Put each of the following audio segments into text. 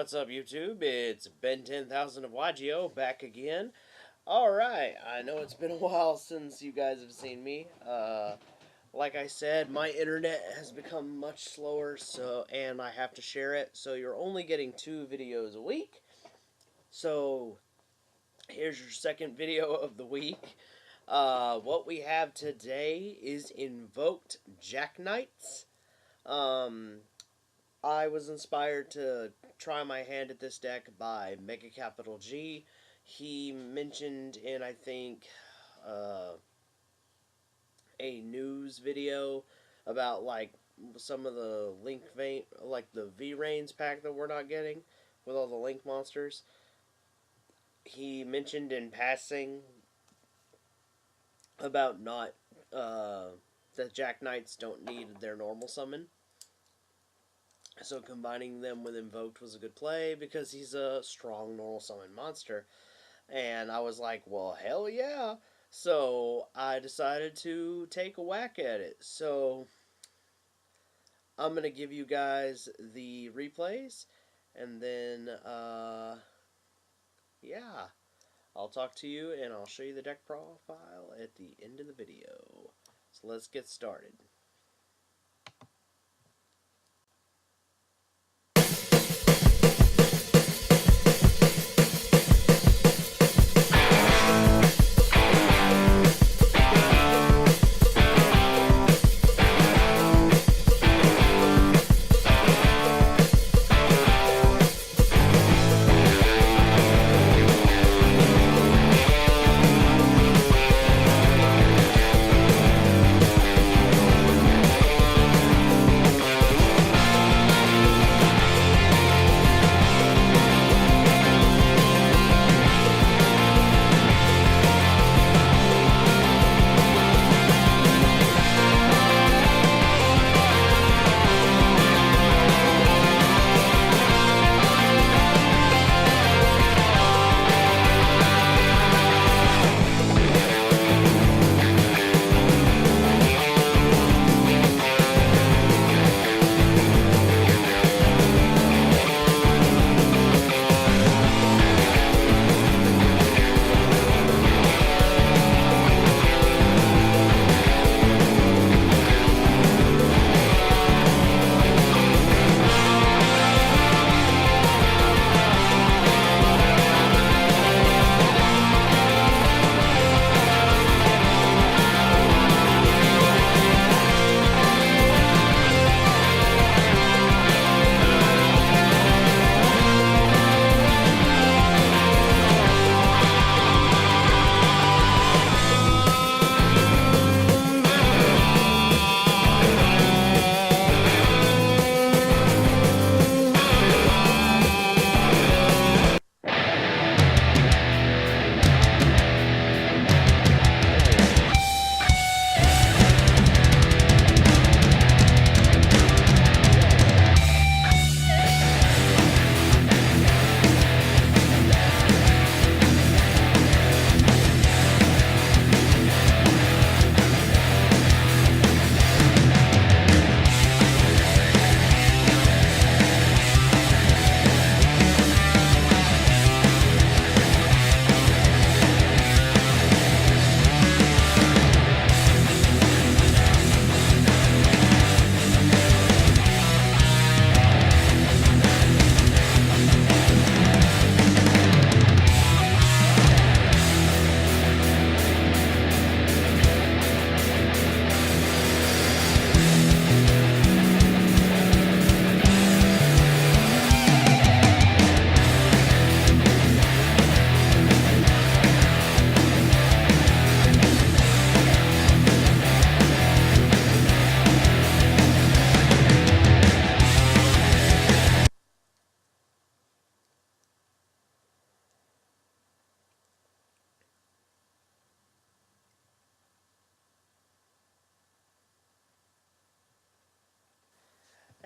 What's up, YouTube? It's Ben 10,000 of YGO back again. Alright, I know it's been a while since you guys have seen me. Like I said, my internet has become much slower, and I have to share it, so you're only getting 2 videos a week. So, here's your second video of the week. What we have today is Invoked Jack Knights. I was inspired to try my hand at this deck by Mega Capital G. He mentioned in, I think, a news video about, like, some of the Link vein, like the V-Rains pack that we're not getting with all the Link monsters. He mentioned in passing about not, that Jack Knights don't need their normal summon. So combining them with Invoked was a good play because he's a strong normal summon monster. And I was like, well, hell yeah. So I decided to take a whack at it. So I'm going to give you guys the replays. And then, yeah. I'll talk to you and I'll show you the deck profile at the end of the video. So let's get started.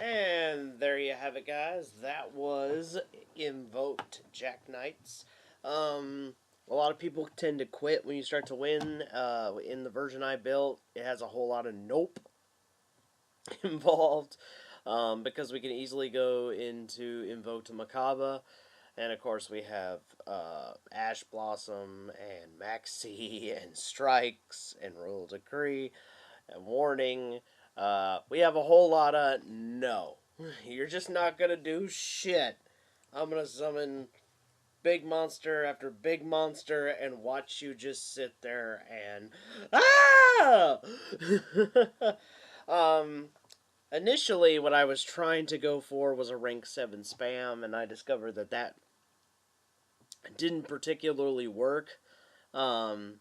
And there you have it, guys. That was Invoked Jack Knights. A lot of people tend to quit when you start to win. In the version I built, it has a whole lot of nope involved. because we can easily go into Invoked to Makaba, and of course we have Ash Blossom and Maxi and Strikes and Royal Decree and Warning. We have a whole lot of no. You're just not gonna do shit. I'm gonna summon big monster after big monster and watch you just sit there and ah. um, Initially, what I was trying to go for was a rank 7 spam, and I discovered that that didn't particularly work. Um,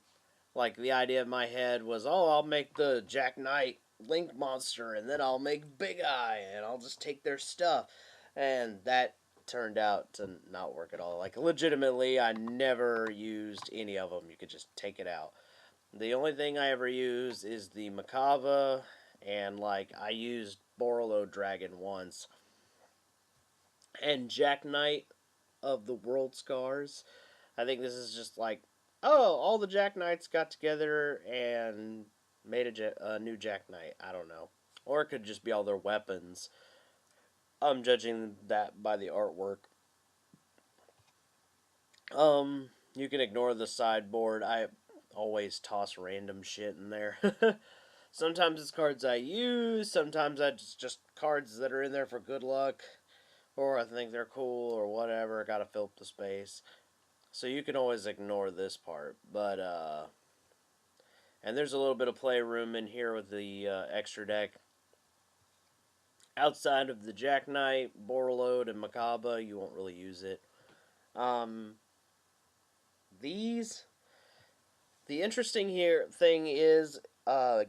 like, the idea in my head was, oh, I'll make the Jack Knight Link monster, and then I'll make Big Eye, and I'll just take their stuff. And that turned out to not work at all. Like, legitimately, I never used any of them. You could just take it out. The only thing I ever used is the Makava, and, like, I used Borolo Dragon once. And Jack Knight of the World Scars. I think this is just like, oh, all the Jack Knights got together and made a new Jack Knight. I don't know. Or it could just be all their weapons. I'm judging that by the artwork. You can ignore the sideboard. I always toss random shit in there. Sometimes it's cards I use. Sometimes it's just cards that are in there for good luck. Or I think they're cool or whatever. Gotta fill up the space. So you can always ignore this part. But, and there's a little bit of playroom in here with the extra deck. Outside of the Jack Knight, Borreload, and Makaba, you won't really use it. These, the interesting here thing is,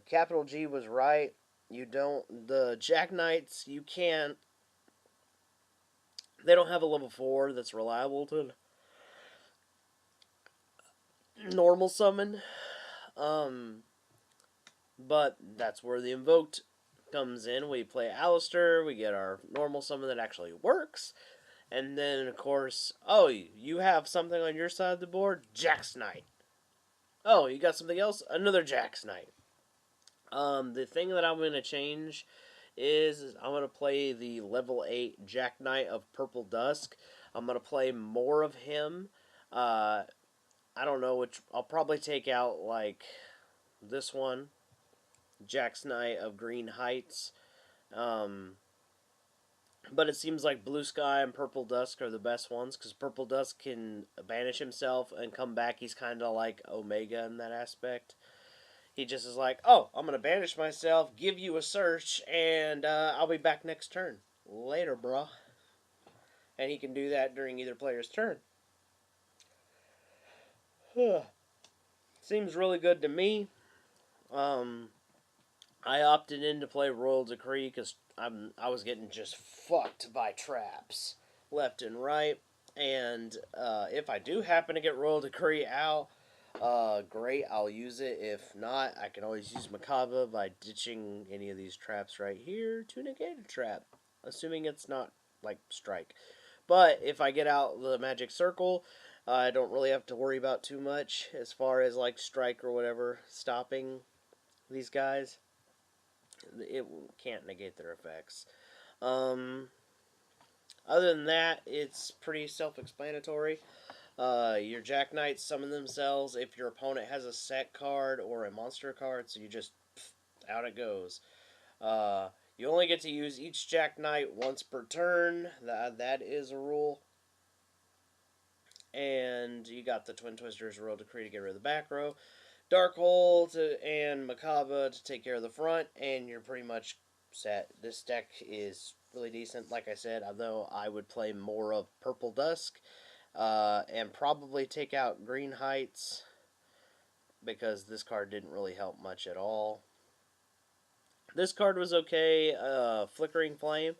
Capital G was right. You don't, the Jack Knights, you can't, they don't have a level 4 that's reliable to normal summon. But that's where the Invoked comes in. We play Alistair, we get our normal summon that actually works. And then, of course, oh, you have something on your side of the board? Jack's Knight. Oh, you got something else? Another Jack's Knight. The thing that I'm going to change is I'm going to play the level 8 Jack Knight of Purple Dusk. I'm going to play more of him. I don't know which. I'll probably take out, like, this one. Jack's Knight of Green Heights. But it seems like Blue Sky and Purple Dusk are the best ones, because Purple Dusk can banish himself and come back. He's kind of like Omega in that aspect. He just is like, oh, I'm going to banish myself, give you a search, and I'll be back next turn. Later, bruh. And he can do that during either player's turn. Seems really good to me. I opted in to play Royal Decree because I was getting just fucked by traps left and right. And if I do happen to get Royal Decree out, great, I'll use it. If not, I can always use Makaba by ditching any of these traps right here to negate a trap, assuming it's not like Strike. But if I get out the Magic Circle, I don't really have to worry about too much as far as like Strike or whatever stopping these guys. It can't negate their effects. Other than that, it's pretty self-explanatory. Your Jack Knights summon themselves if your opponent has a set card or a monster card, so you just, out it goes. You only get to use each Jack Knight once per turn. That is a rule. And you got the Twin Twisters Royal Decree to get rid of the back row. Dark Hole and Makaba to take care of the front, and you're pretty much set. This deck is really decent, like I said, although I would play more of Purple Dusk, and probably take out Green Heights, because this card didn't really help much at all. This card was okay, Flickering Flame,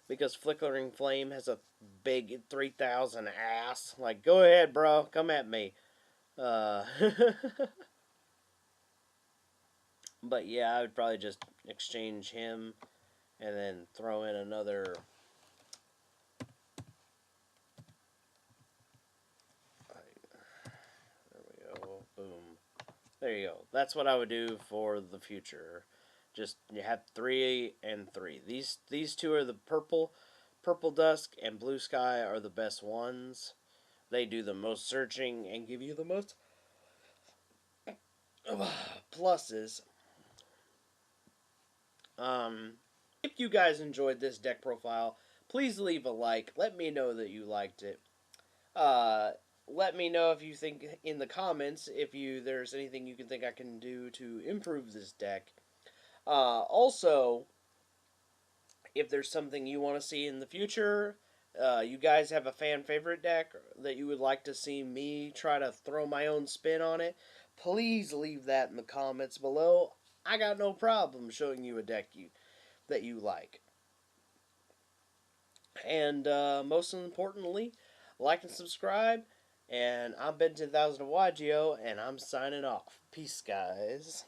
because Flickering Flame has a big 3,000 ass. Like, go ahead, bro, come at me. But yeah, I would probably just exchange him and then throw in another. There we go. Boom. There you go. That's what I would do for the future. Just you have 3 and 3. These two are the purple. Purple Dusk and Blue Sky are the best ones. They do the most searching and give you the most pluses. If you guys enjoyed this deck profile, please leave a like. Let me know that you liked it. Uh, Let me know if you think in the comments if there's anything you can think I can do to improve this deck. Also, if there's something you want to see in the future, you guys have a fan favorite deck that you would like to see me try to throw my own spin on it, please leave that in the comments below. I got no problem showing you a deck that you like. And most importantly, like and subscribe. And I'm Ben 10,000 of YGO, and I'm signing off. Peace, guys.